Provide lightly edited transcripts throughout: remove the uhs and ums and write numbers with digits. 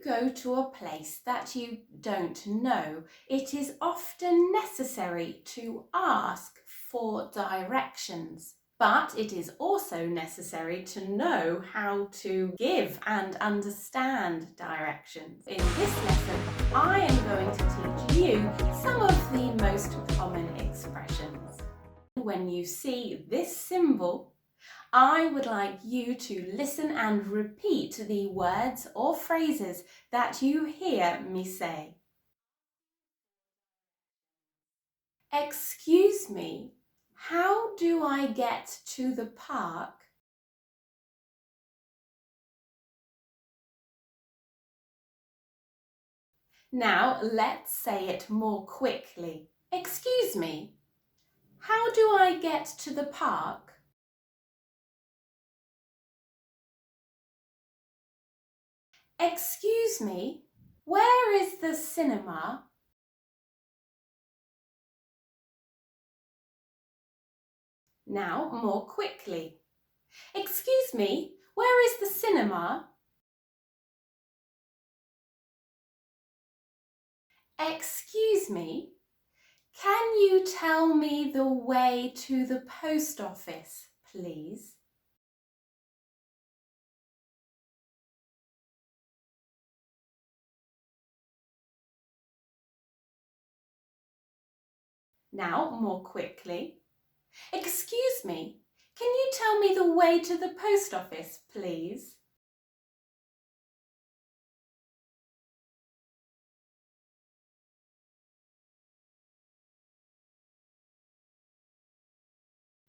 go to a place that you don't know, it is often necessary to ask for directions. But it is also necessary to know how to give and understand directions. In this lesson, I am going to teach you some of the most common expressions. When you see this symbol, I would like you to listen and repeat the words or phrases that you hear me say. Excuse me, how do I get to the park? Now let's say it more quickly. Excuse me, how do I get to the park? Excuse me, where is the cinema? Now more quickly. Excuse me, where is the cinema? Excuse me, can you tell me the way to the post office, please? Now more quickly. Excuse me, can you tell me the way to the post office, please?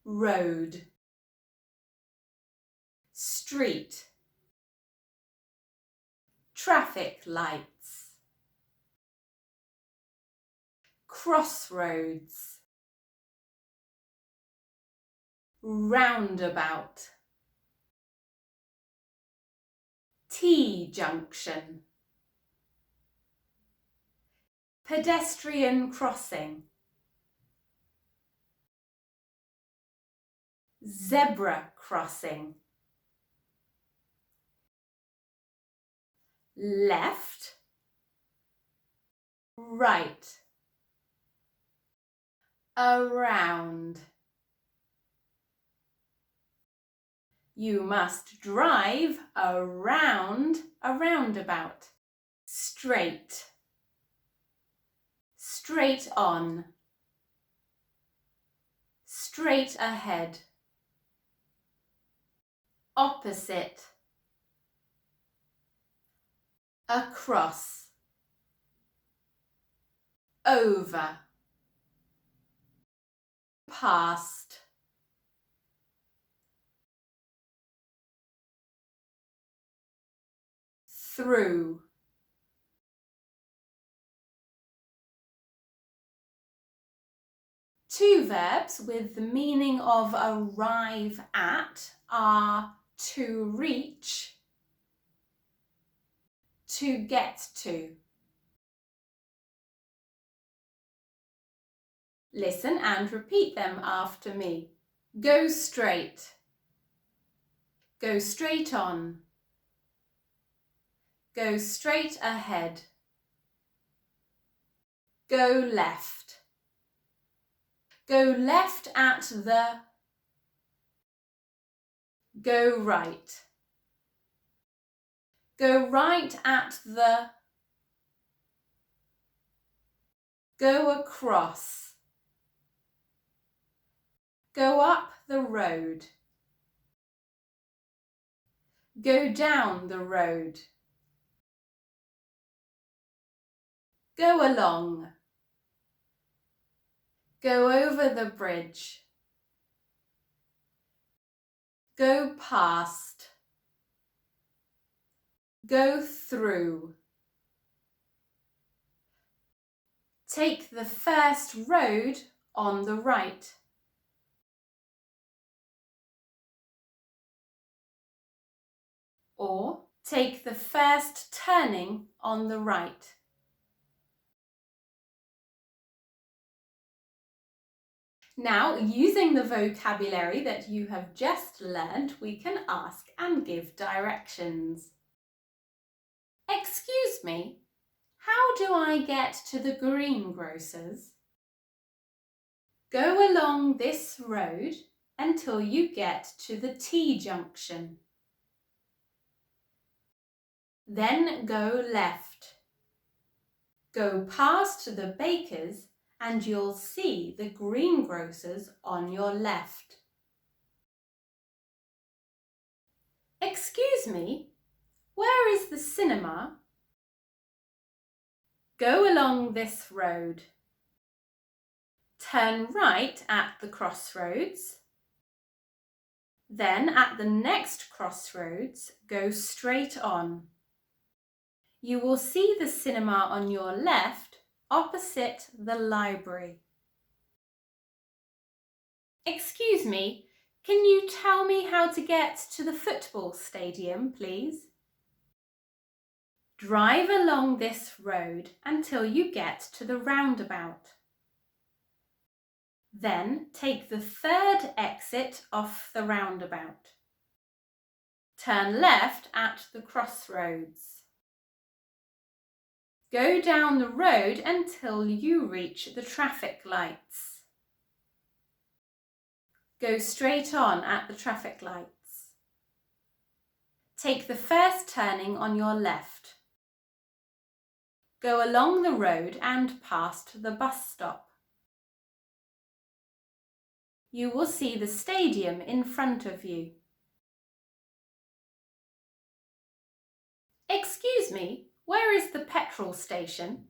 Road, street, traffic lights, crossroads, roundabout, T-junction, pedestrian crossing, zebra crossing, left, right, around. You must drive around a roundabout. Straight, straight on, straight ahead. Opposite, across, over, past, through. Two verbs with the meaning of arrive at are to reach, to get to. Listen and repeat them after me. Go straight. Go straight on. Go straight ahead. Go left. Go left at the. Go right. Go right at the. Go across. Go up the road. Go down the road. Go along. Go over the bridge. Go past. Go through. Take the first road on the right. Or take the first turning on the right. Now, using the vocabulary that you have just learned, we can ask and give directions. Excuse me, how do I get to the greengrocer's? Go along this road until you get to the T-junction. Then go left. Go past the baker's and you'll see the greengrocer's on your left. Excuse me, where is the cinema? Go along this road. Turn right at the crossroads. Then at the next crossroads, go straight on. You will see the cinema on your left, opposite the library. Excuse me, can you tell me how to get to the football stadium, please? Drive along this road until you get to the roundabout. Then take the third exit off the roundabout. Turn left at the crossroads. Go down the road until you reach the traffic lights. Go straight on at the traffic lights. Take the first turning on your left. Go along the road and past the bus stop. You will see the stadium in front of you. Excuse me, where is the petrol station?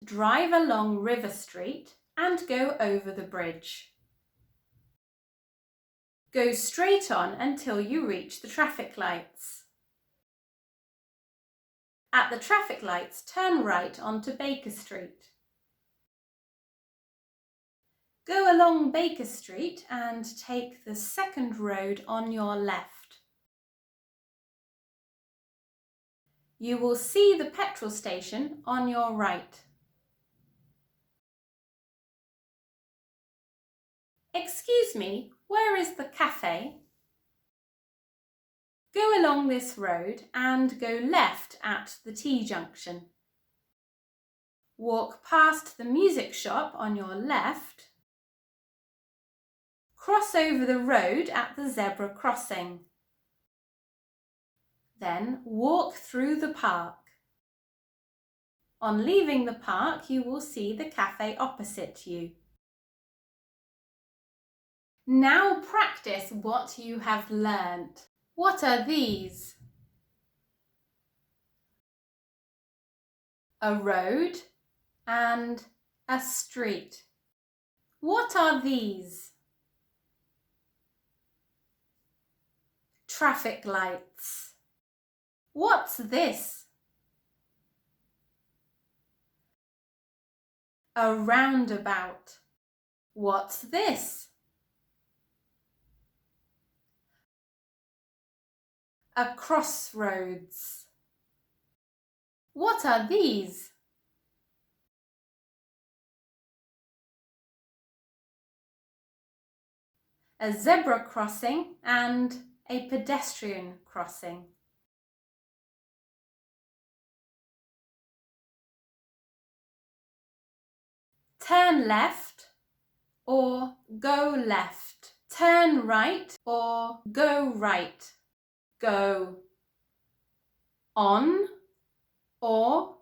Drive along River Street and go over the bridge. Go straight on until you reach the traffic lights. At the traffic lights, turn right onto Baker Street. Go along Baker Street and take the second road on your left. You will see the petrol station on your right. Excuse me, where is the cafe? Go along this road and go left at the T-junction. Walk past the music shop on your left. Cross over the road at the zebra crossing. Then walk through the park. On leaving the park, you will see the cafe opposite you. Now practice what you have learnt. What are these? A road and a street. What are these? Traffic lights. What's this? A roundabout. What's this? A crossroads. What are these? A zebra crossing and a pedestrian crossing. Turn left or go left. Turn right or go right. Go on or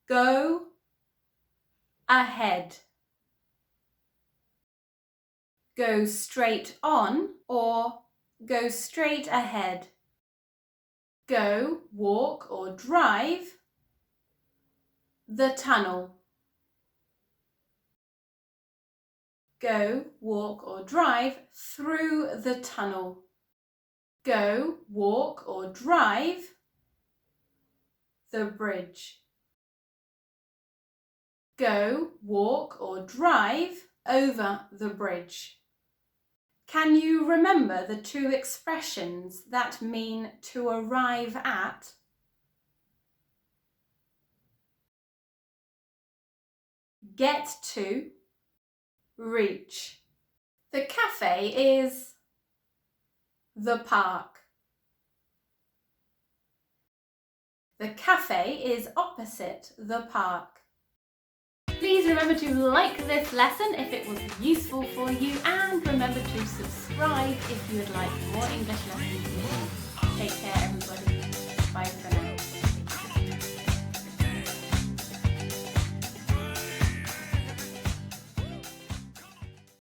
go ahead. Go straight on or go straight ahead. Go, walk or drive the tunnel. Go, walk or drive through the tunnel. Go, walk or drive the bridge. Go, walk or drive over the bridge. Can you remember the two expressions that mean to arrive at? Get to, reach. The cafe is the park. The cafe is opposite the park. Please remember to like this lesson if it was useful for you, and remember to subscribe if you would like more English lessons. Take care everybody. Bye for now.